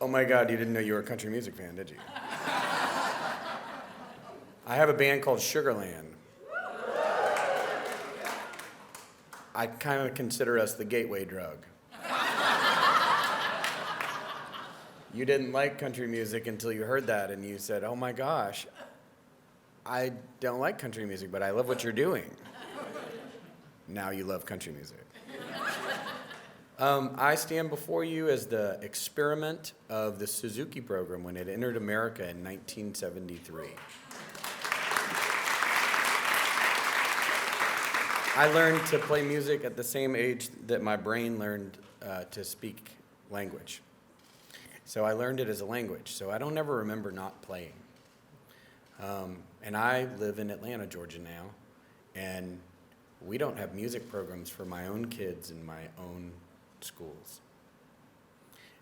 Oh my God, you didn't know you were a country music fan, did you? I have a band called Sugarland. I kind of consider us the gateway drug. You didn't like country music until you heard that and you said, oh my gosh, I don't like country music, but I love what you're doing. Now you love country music. I stand before you as the experiment of the Suzuki program when it entered America in 1973. I learned to play music at the same age that my brain learned to speak language. So I learned it as a language, so I don't ever remember not playing. And I live in Atlanta, Georgia now, and we don't have music programs for my own kids in my own schools.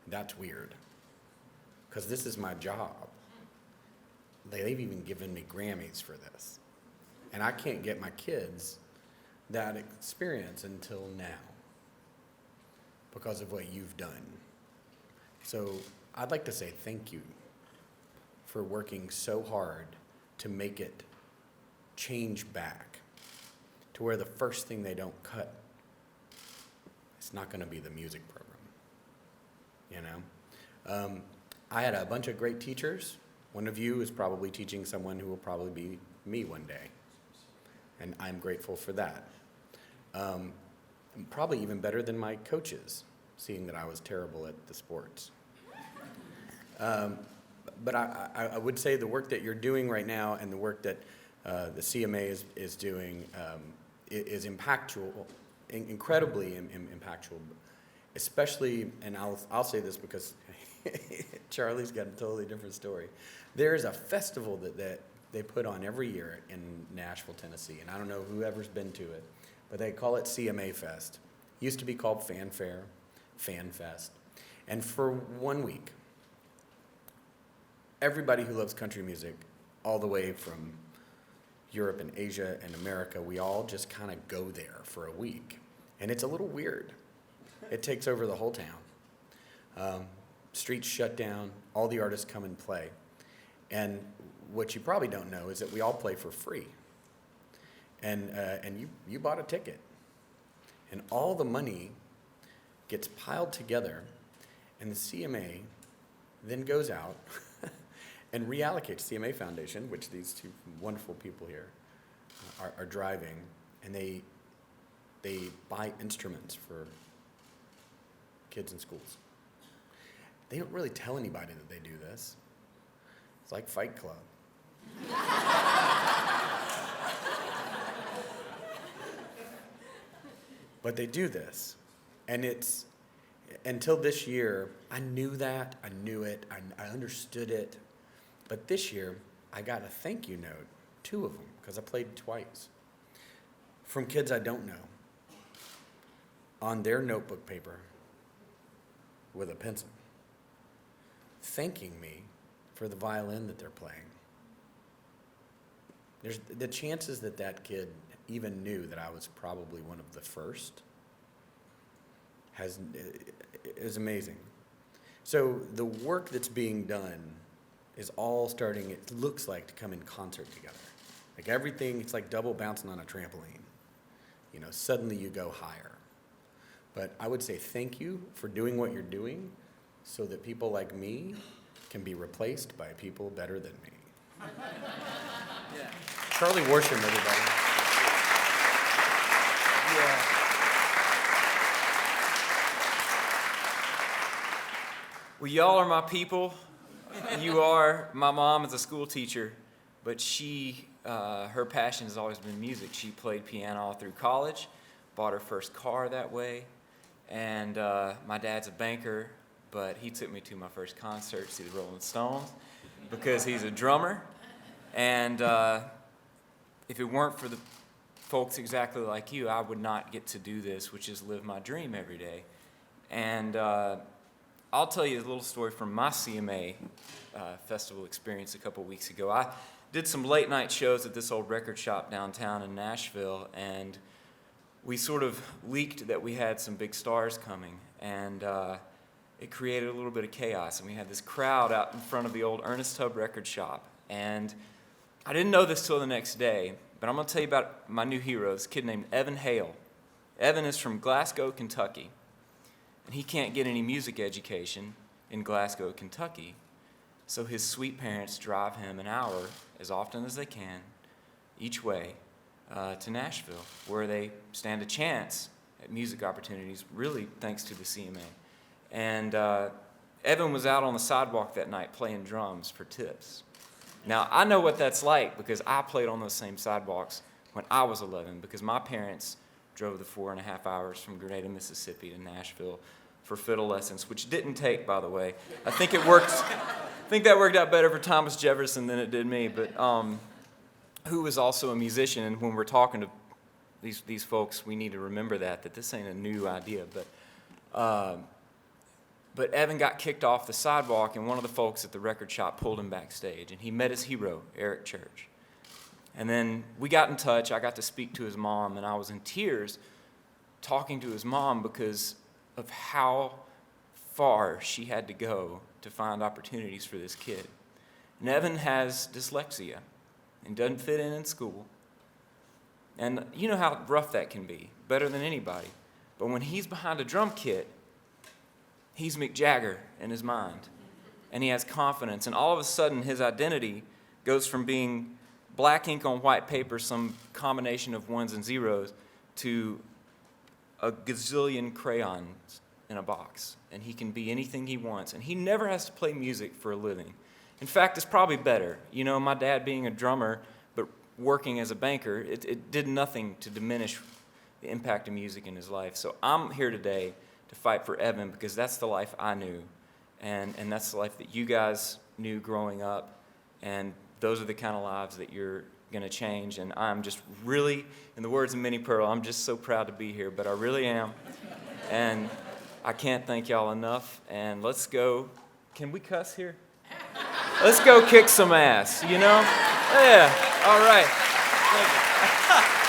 That's weird, because this is my job. They've even given me Grammys for this. And I can't get my kids that experience until now because of what you've done. So I'd like to say thank you for working so hard to make it change back to where the first thing they don't cut, it's not going to be the music program, you know? I had a bunch of great teachers. One of you is probably teaching someone who will probably be me one day, and I'm grateful for that. Probably even better than my coaches, seeing that I was terrible at the sports. But I would say the work that you're doing right now and the work that the CMA is doing is impactful, incredibly impactful, especially, and I'll say this because Charlie's got a totally different story. There's a festival that they put on every year in Nashville, Tennessee, and I don't know whoever's been to it, but they call it CMA Fest. Used to be called Fanfare, Fan Fest. And for 1 week, everybody who loves country music, all the way from Europe and Asia and America, we all just kind of go there for a week. And it's a little weird. It takes over the whole town. Streets shut down, all the artists come and play. And what you probably don't know is that we all play for free. And you bought a ticket. And all the money gets piled together, and the CMA then goes out and reallocates CMA Foundation, which these two wonderful people here are driving, and they buy instruments for kids in schools. They don't really tell anybody that they do this. It's like Fight Club. But they do this, and it's, until this year, I knew that, I knew it, I understood it, but this year, I got a thank you note, 2 of them, because I played twice, from kids I don't know, on their notebook paper with a pencil, thanking me for the violin that they're playing. There's the chances that that kid even knew that I was probably one of the first is amazing. So the work that's being done is all starting, it looks like, to come in concert together. Like everything, it's like double bouncing on a trampoline. You know, suddenly you go higher. But I would say thank you for doing what you're doing so that people like me can be replaced by people better than me. Yeah. Charlie Worsham, everybody. Yeah. Well, y'all are my people. You are. My mom is a school teacher, but her passion has always been music. She played piano all through college, bought her first car that way, and my dad's a banker, but he took me to my first concert to see the Rolling Stones because he's a drummer. And if it weren't for the folks exactly like you, I would not get to do this, which is live my dream every day. And I'll tell you a little story from my CMA festival experience a couple weeks ago. I did some late night shows at this old record shop downtown in Nashville, and we sort of leaked that we had some big stars coming, and it created a little bit of chaos. And we had this crowd out in front of the old Ernest Tubb record shop. And I didn't know this till the next day, but I'm going to tell you about my new hero, this kid named Evan Hale. Evan is from Glasgow, Kentucky, and he can't get any music education in Glasgow, Kentucky. So his sweet parents drive him an hour, as often as they can, each way, to Nashville, where they stand a chance at music opportunities, really thanks to the CMA. And Evan was out on the sidewalk that night playing drums for tips. Now, I know what that's like because I played on those same sidewalks when I was 11, because my parents drove the 4.5 hours from Grenada, Mississippi to Nashville for fiddle lessons, which didn't take, by the way. I think that worked out better for Thomas Jefferson than it did me, but who was also a musician. And when we're talking to these folks, we need to remember that this ain't a new idea. But Evan got kicked off the sidewalk, and one of the folks at the record shop pulled him backstage, and he met his hero, Eric Church. And then we got in touch. I got to speak to his mom, and I was in tears talking to his mom because of how far she had to go to find opportunities for this kid. And Evan has dyslexia and doesn't fit in school. And you know how rough that can be, better than anybody. But when he's behind a drum kit, he's Mick Jagger in his mind. And he has confidence. And all of a sudden, his identity goes from being black ink on white paper, some combination of ones and zeros, to a gazillion crayons in a box. And he can be anything he wants. And he never has to play music for a living. In fact, it's probably better. You know, my dad being a drummer, but working as a banker, it did nothing to diminish the impact of music in his life. So I'm here today to fight for Evan because that's the life I knew. And that's the life that you guys knew growing up. And those are the kind of lives that you're going to change. And I'm just really, in the words of Minnie Pearl, I'm just so proud to be here, but I really am. And I can't thank y'all enough. And let's go. Can we cuss here? Let's go kick some ass, you know? Yeah, all right. Thank you.